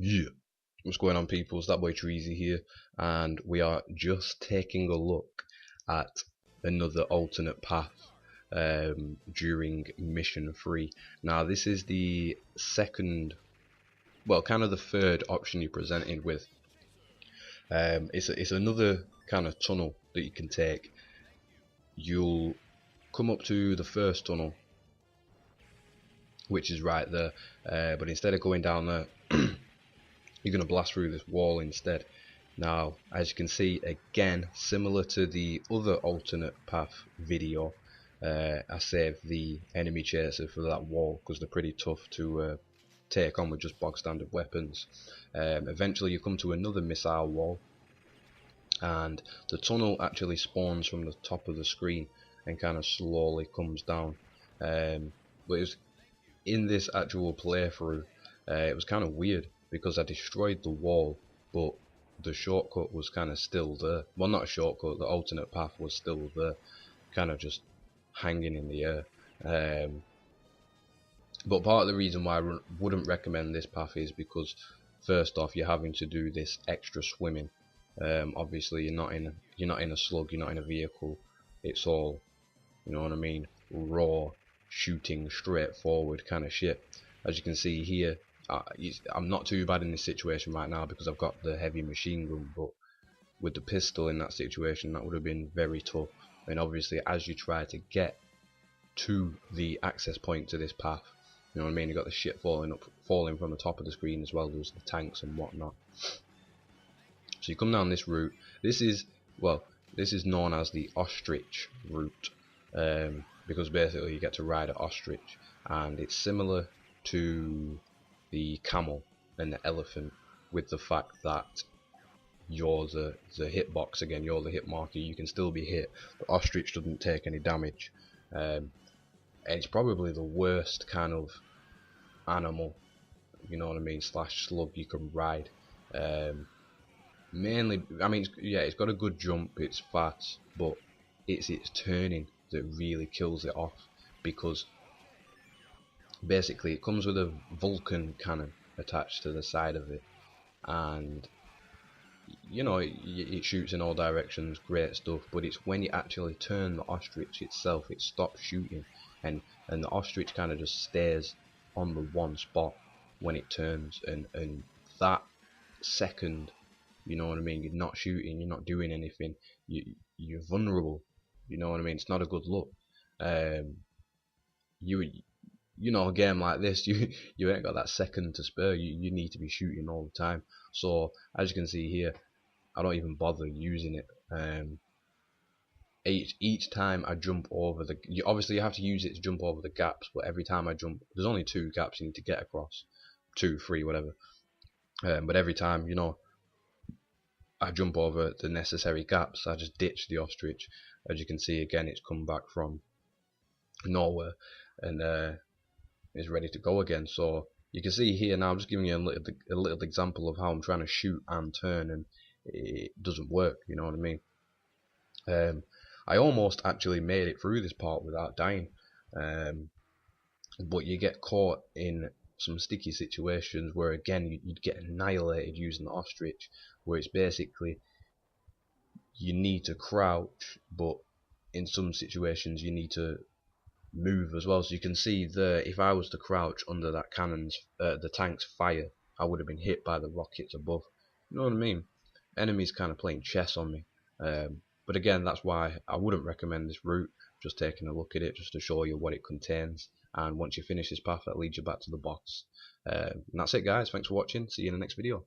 Yeah, what's going on, peoples? That boy Treezy here, and we are just taking a look at another alternate path during mission 3. Now, this is the second, well, kind of the third option you're presented with. It's another kind of tunnel that you can take. You'll come up to the first tunnel, which is right there, but instead of going down there, you're going to blast through this wall instead. Now, as you can see, again, similar to the other alternate path video, I saved the enemy chaser for that wall because they're pretty tough to take on with just bog standard weapons. Eventually you come to another missile wall, and the tunnel actually spawns from the top of the screen and kind of slowly comes down. But it was, in this actual playthrough, it was kind of weird because I destroyed the wall, but the shortcut was kind of still there. Well, not a shortcut, the alternate path was still there, kind of just hanging in the air. But part of the reason why I wouldn't recommend this path is because, first off, you're having to do this extra swimming. Obviously, you're not in a slug, you're not in a vehicle. It's all, you know what I mean, raw shooting, straightforward kind of shit. As you can see here, I'm not too bad in this situation right now because I've got the heavy machine gun, but with the pistol in that situation, that would have been very tough. And obviously, as you try to get to the access point to this path, you know what I mean, you got the shit falling from the top of the screen as well. There's the tanks and whatnot. So you come down this route. This is known as the Ostrich route, because basically you get to ride an ostrich, and it's similar to the camel and the elephant, with the fact that you're the hitbox again, you're the hit marker. You can still be hit. The ostrich doesn't take any damage, and it's probably the worst kind of animal, you know what I mean, slash slug you can ride. Mainly, I mean, yeah, it's got a good jump, it's fast, but it's its turning that really kills it off, because basically it comes with a Vulcan cannon attached to the side of it, and you know, it shoots in all directions, great stuff, but it's when you actually turn the ostrich itself, it stops shooting, and the ostrich kind of just stays on the one spot when it turns, and that second, you know what I mean, you're not shooting, you're not doing anything, you're vulnerable, you know what I mean. It's not a good look. You know, a game like this, you ain't got that second to spare. You need to be shooting all the time. So as you can see here, I don't even bother using it. Each time I jump over obviously you have to use it to jump over the gaps, but every time I jump, there's only 2 gaps you need to get across, 2, 3, whatever. But every time, you know, I jump over the necessary gaps, I just ditch the ostrich. As you can see, again, it's come back from nowhere, and is ready to go again. So you can see here now, I'm just giving you a little example of how I'm trying to shoot and turn, and it doesn't work, you know what I mean. I almost actually made it through this part without dying, but you get caught in some sticky situations where again you'd get annihilated using the ostrich, where it's basically you need to crouch, but in some situations you need to move as well. So you can see there, if I was to crouch under that the tank's fire, I would have been hit by the rockets above. You know what I mean? Enemies kind of playing chess on me. But again, that's why I wouldn't recommend this route. Just taking a look at it just to show you what it contains, and once you finish this path, that leads you back to the boss. And that's it, guys. Thanks for watching. See you in the next video.